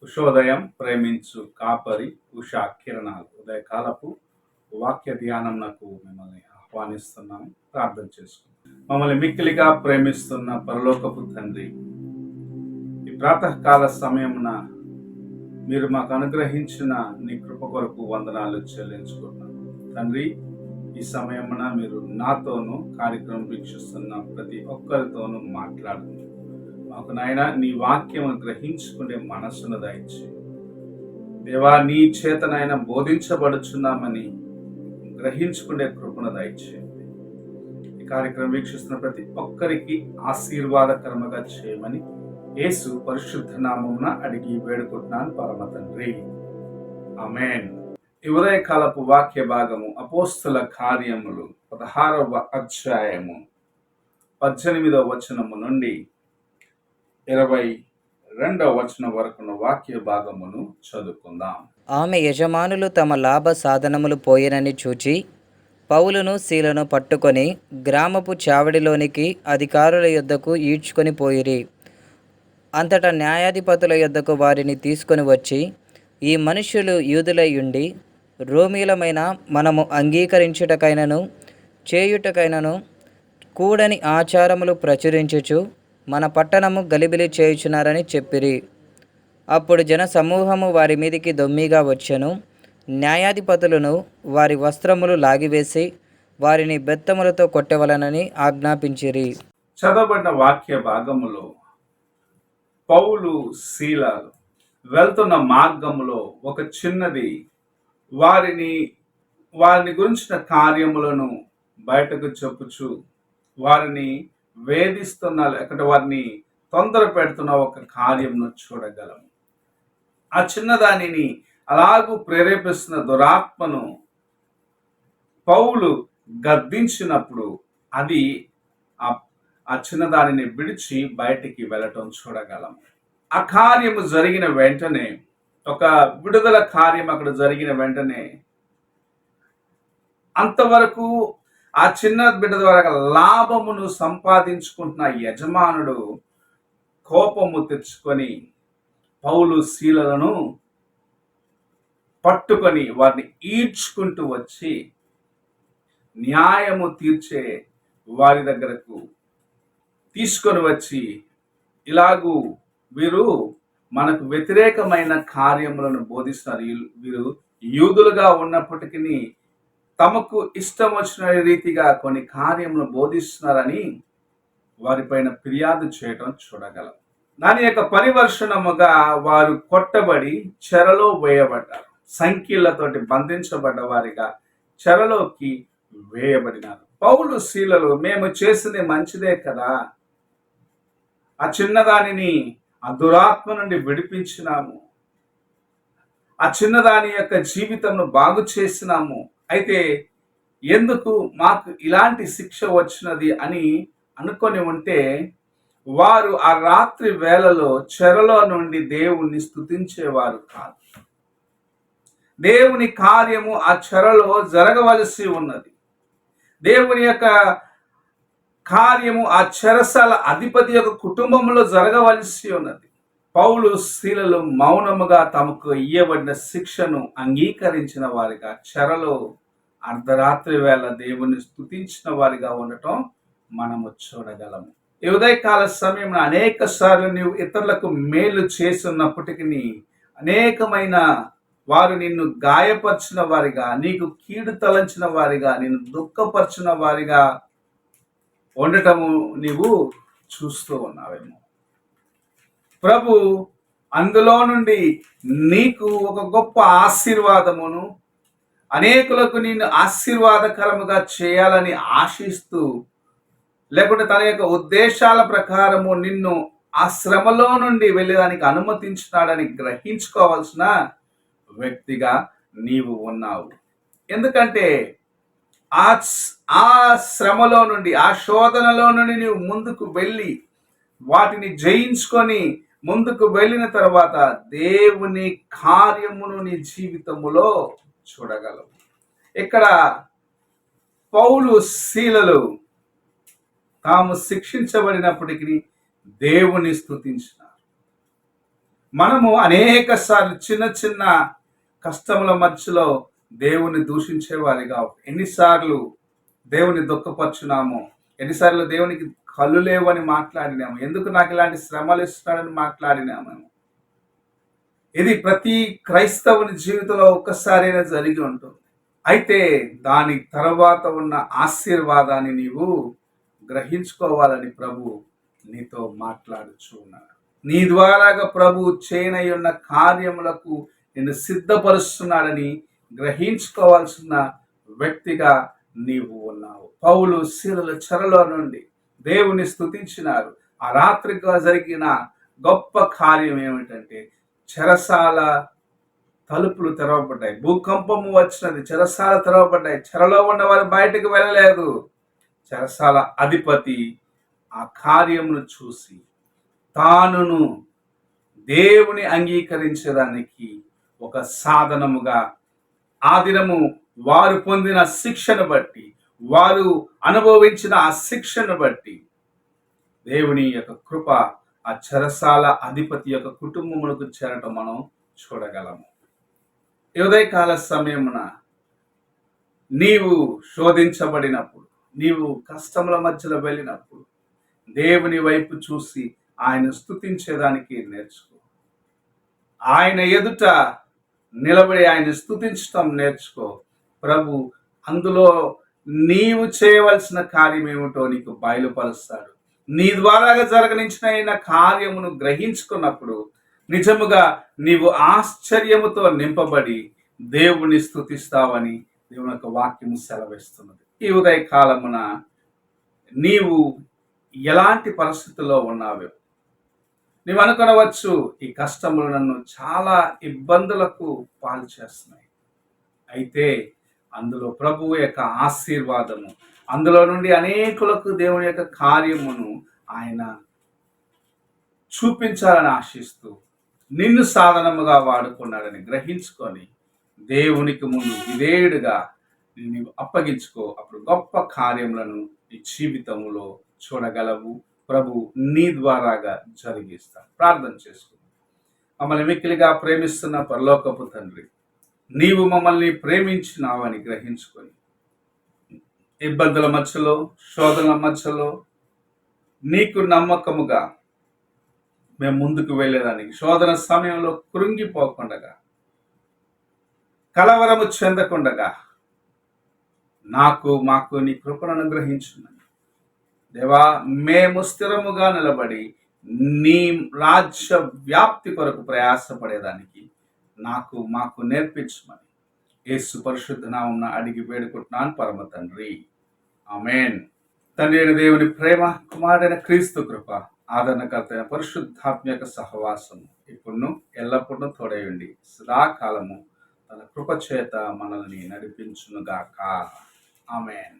ఉషోదయం ప్రేమించు కాపరి ఉషా కిరణాలు ఉదయకాలపు వాక్య ధ్యానంకు మిమ్మల్ని ఆహ్వానిస్తున్నాము. ప్రార్థన చేసుకుంటాం. మమ్మల్ని మిక్కిలిగా ప్రేమిస్తున్న పరలోకపు తండ్రి, ఈ ప్రాతకాల సమయమున మీరు మాకు అనుగ్రహించిన నీ కృప కొరకు వందనాలు చెల్లించుకుంటున్నాను తండ్రి. ఈ సమయమున మీరు నాతోనూ కార్యక్రమం వీక్షిస్తున్న ప్రతి ఒక్కరితోనూ మాట్లాడుతున్నారు. మాకు నాయన నీ వాక్యం గ్రహించుకునే మనస్సును దయచి దేవా, నీ చేతనైనా బోధించబడుచున్నామని గ్రహించుకునే కృపను దయచేయండి. ఈ కార్యక్రమం వీక్షిస్తున్న ప్రతి ఒక్కరికి ఆశీర్వాదకరముగా చేయమని యేసు పరిశుద్ధ నామమున అడిగి వేడుకుంటున్నాను పరమ తండ్రి, ఆమేన్. ఈ ఉదయకాలపు వాక్య భాగము అపోస్తల కార్యములు 16వ అధ్యాయము 18వ వచనము నుండి 22వ వచనం వరకున్న వాక్య భాగమును చదువుకుందాం. ఆమె యజమానులు తమ లాభ సాధనములు పోయినని చూచి పౌలును శీలను పట్టుకొని గ్రామపు చావడిలోనికి అధికారుల యొద్దకు ఈడ్చుకొని పోయిరి. అంతటా న్యాయాధిపతుల యొద్దకు వారిని తీసుకొని వచ్చి, ఈ మనుష్యులు యూదులై ఉండి రోమీలమైన మనము అంగీకరించుటకైనను చేయుటకైనను కూడని ఆచారములు ప్రచురించుచు మన పట్టణము గలిబిలి చేయుచున్నారని చెప్పిరి. అప్పుడు జన సమూహము వారి మీదికి దొమ్మిగా వచ్చెను. న్యాయాధిపతులను వారి వస్త్రములు లాగివేసి వారిని బెత్తములతో కొట్టవలనని ఆజ్ఞాపించిరి. చదవబడిన వాక్య భాగములో పౌలు శీలలు వెళ్తున్న మార్గములో ఒక చిన్నది వారిని గురించిన కార్యములను బయటకు చెప్పుచు వారిని వేధిస్తున్న లేకపోతే వారిని తొందర పెడుతున్న ఒక కార్యంను చూడగలము. ఆ చిన్నదానిని అలాగూ ప్రేరేపిస్తున్న దురాత్మను పౌలు గద్దించినప్పుడు అది ఆ చిన్నదానిని విడిచి బయటికి వెళ్ళటం చూడగలము. ఆ కార్యము జరిగిన వెంటనే, ఒక విడుదల కార్యం అక్కడ జరిగిన వెంటనే, అంతవరకు ఆ చిన్న బిడ్డ ద్వారా లాభమును సంపాదించుకుంటున్న యజమానుడు కోపము తెచ్చుకొని పౌలు శీలను పట్టుకొని వారిని ఈడ్చుకుంటూ వచ్చి న్యాయము తీర్చే వారి దగ్గరకు తీసుకొని వచ్చి, ఇలాగూ వీరు మనకు వ్యతిరేకమైన కార్యములను బోధిస్తున్నారు. వీరు యూదులుగా ఉన్నప్పటికీ తమకు ఇష్టం వచ్చిన రీతిగా కొన్ని కార్యములను బోధిస్తున్నారని వారిపైన ఫిర్యాదు చేయడం చూడగలం. దాని యొక్క పరివర్షణముగా వారు కొట్టబడి చెరలో వేయబడ్డారు. సంఖ్యలతోటి బంధించబడ్డ వారిగా చెరలోకి వేయబడినారు. పౌలు శీలలు, మేము చేసింది మంచిదే కదా, ఆ చిన్నదానిని ఆ దురాత్మ నుండి విడిపించినాము, ఆ చిన్నదాని యొక్క జీవితంను బాగు చేసినాము, అయితే ఎందుకు మాకు ఇలాంటి శిక్ష వచ్చినది అని అనుకొని ఉంటే, వారు ఆ రాత్రి వేళలో చెరలో నుండి దేవుణ్ణి స్తుతించేవారు కాదు. దేవుని కార్యము ఆ చెరలో జరగవలసి ఉన్నది. దేవుని యొక్క కార్యము ఆ చెరసాల అధిపతి యొక్క కుటుంబంలో జరగవలసి ఉన్నది. పౌలు శీలలు మౌనముగా తమకు ఇయ్యబడిన శిక్షను అంగీకరించిన వారిగా చెరలో అర్ధరాత్రి వేళ దేవుని స్తుతించిన వారిగా ఉండటం మనము చూడగలము. ఈ ఉదయకాల సమయంలో అనేక సార్లు నీవు ఇతరులకు మేలు చేస్తున్నప్పటికీ అనేకమైన వారు నిన్ను గాయపరిచిన వారిగా, నీకు కీడు తలంచిన వారిగా, నిన్ను దుఃఖపరిచిన వారిగా ఉండటము నీవు చూస్తూ ఉన్నావేమో. ప్రభు అందులో నుండి నీకు ఒక గొప్ప ఆశీర్వాదమును, అనేకులకు నిన్ను ఆశీర్వాదకరముగా చేయాలని ఆశిస్తూ, లేకుంటే తన యొక్క ఉద్దేశాల ప్రకారము నిన్ను ఆ శ్రమలో నుండి వెళ్ళడానికి అనుమతించినాడని గ్రహించుకోవాల్సిన వ్యక్తిగా నీవు ఉన్నావు. ఎందుకంటే ఆ శ్రమలో నుండి, ఆ శోధనలో నుండి నీవు ముందుకు వెళ్ళి వాటిని జయించుకొని ముందుకు వెళ్ళిన తర్వాత దేవుని కార్యమును నీ జీవితములో చూడగలవు. ఇక్కడ పౌలు శీలలు తాము శిక్షించబడినప్పటికీ దేవుని స్తుతించినారు. మనము అనేక సార్లు చిన్న చిన్న కష్టముల మధ్యలో దేవుని దూషించేవారిగా ఎన్నిసార్లు దేవుని దుఃఖపరచున్నాము, ఎన్నిసార్లు దేవునికి కళ్ళు లేవని మాట్లాడినాము, ఎందుకు నాకు ఇలాంటి శ్రమలు ఇస్తున్నాడని మాట్లాడినాము. ఇది ప్రతి క్రైస్తవుని జీవితంలో ఒక్కసారైనా జరిగి ఉంటుంది. అయితే దాని తర్వాత ఉన్న ఆశీర్వాదాన్ని నీవు గ్రహించుకోవాలని ప్రభు నీతో మాట్లాడుచు ఉన్నాడు. నీ ద్వారాగా ప్రభు చేయనై ఉన్న కార్యములకు నిన్ను సిద్ధపరుస్తున్నాడని గ్రహించుకోవాల్సిన వ్యక్తిగా నీవు ఉన్నావు. పౌలు శీలల చెరలో నుండి దేవుని స్తుతించినారు. ఆ రాత్రిగా జరిగిన గొప్ప కార్యం ఏమిటంటే చెరసాల తలుపులు తెరవబడ్డాయి. భూకంపము వచ్చినది, చెరసాల తెరవబడ్డాయి. చెరలో ఉన్న వారు బయటకు వెళ్ళలేదు. చెరసాల అధిపతి ఆ కార్యమును చూసి తానును దేవుని అంగీకరించడానికి ఒక సాధనముగా ఆ దినము వారు పొందిన శిక్షను బట్టి, వారు అనుభవించిన ఆ శిక్షను బట్టి దేవుని యొక్క కృప ఆ చెరసాల అధిపతి యొక్క కుటుంబములకు చేరటం మనం చూడగలము. ఈ ఉదయకాల సమయమున నీవు శోధించబడినప్పుడు, నీవు కష్టముల మధ్యలో వెళ్ళినప్పుడు దేవుని వైపు చూసి ఆయన స్తుతించేదానికి నేర్చుకో. ఆయన ఎదుట నిలబడి ఆయన స్తుతించటం నేర్చుకో. ప్రభు అందులో నీవు చేయవలసిన కార్యం ఏమిటో నీకు బయలుపరుస్తాడు. నీ ద్వారాగా జరగనించిన కార్యమును గ్రహించుకున్నప్పుడు నిజముగా నీవు ఆశ్చర్యముతో నింపబడి దేవుని స్తుతిస్తావని దేవుని యొక్క వాక్యము సెలవిస్తున్నది. ఈ ఉదయ కాలమున నీవు ఎలాంటి పరిస్థితుల్లో ఉన్నావో నీవు అనుకొనవచ్చు, ఈ కష్టములు నన్ను చాలా ఇబ్బందులకు పాలు చేస్తున్నాయి. అయితే అందులో ప్రభువు యొక్క ఆశీర్వాదము, అందులో నుండి అనేకులకు దేవుని యొక్క కార్యమును ఆయన చూపించాలని ఆశిస్తూ నిన్ను సాధనముగా వాడుకున్నాడని గ్రహించుకొని దేవునికి ముందు విధేయుడిగా నీవు అప్పగించుకో. అప్పుడు గొప్ప కార్యములను నీ జీవితంలో చూడగలవు. ప్రభు నీ ద్వారాగా జరిగిస్తాడు. ప్రార్థన చేసుకుందాం. మమ్మల్ని మిక్కిలిగా ప్రేమిస్తున్న పరలోకపు తండ్రి, నీవు మమ్మల్ని ప్రేమించినావని గ్రహించుకొని ఇబ్బందుల మధ్యలో, శోధనల మధ్యలో నీకు నమ్మకముగా మేము ముందుకు వెళ్ళేదానికి, శోధన సమయంలో కృంగిపోకుండగా, కలవరము చెందకుండగా మాకు నీ కృపను అనుగ్రహించున్నాను దేవా. మేము స్థిరముగా నిలబడి నీ రాజ్య వ్యాప్తి కొరకు ప్రయాసపడేదానికి మాకు నేర్పించమని యేసు పరిశుద్ధ నామమున అడిగి వేడుకుంటున్నాను పరమ తండ్రి, ఆమేన్. తండ్రి అయిన దేవుని ప్రేమ, కుమారుడైన క్రీస్తు కృప, ఆదరణకర్తైన పరిశుద్ధాత్మ యొక్క సహవాసము ఇప్పుడును ఎల్లప్పుడూ తోడయుండి సదాకాలము తన కృప చేత మనల్ని నడిపించునుగాక. ఆమేన్.